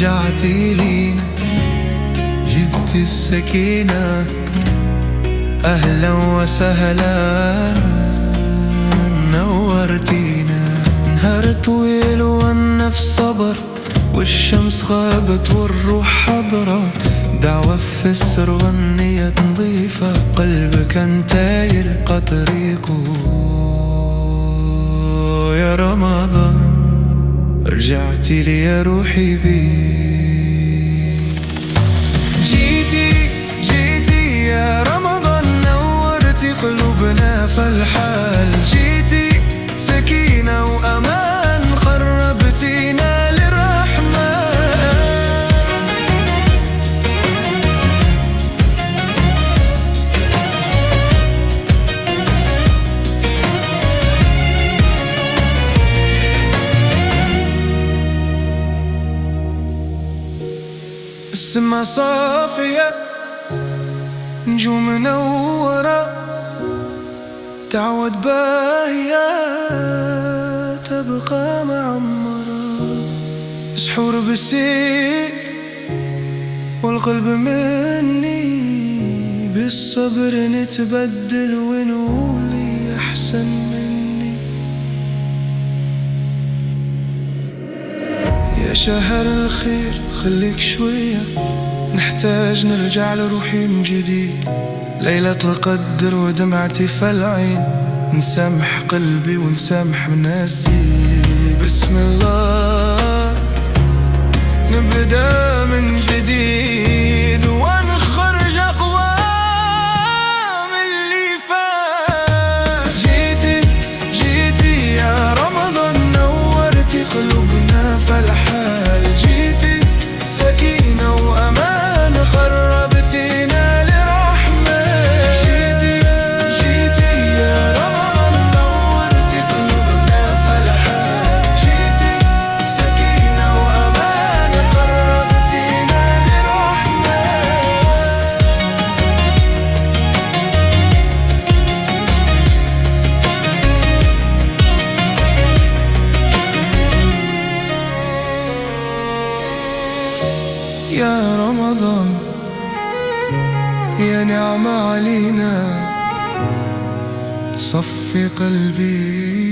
رجعتي لينا جبت السكينة، أهلا وسهلا نورتينا. نهار طويل والنفس صبر والشمس غابت والروح حضرة، دعوة في السر والنية نظيفة، قلبك انت يلقى طريقه. يا رمضان رجعتي لي يا روحي بيك، جيتي يا رمضان نورتي قلوبنا فالحال، جيتي سكينة وأمان قربتينا للرحمن. السما صافية نجوم منورة، دعوة باهية تبقى معمرة، سحور بسيط والقلب مني، بالصبر نتبدل ونقول أحسن مني. يا شهر الخير خليك شوية، نحتاج نرجع لروحي من جديد، ليلة القدر ودمعتي في العين، نسامح قلبي ونسامح مناسي. بسم الله نبدأ من جديد ونخرج أقوى من اللي فات. جيتي يا رمضان نورتي قلوبنا فالحال، جيتي سكينة وأمان قربتينا لرحمة. جيتي يا رمضان نورتي قلوبنا فالحال، جيتي سكينة وأمان قربتينا لرحمة. يا رمضان يا نعمة علينا، صفي قلبي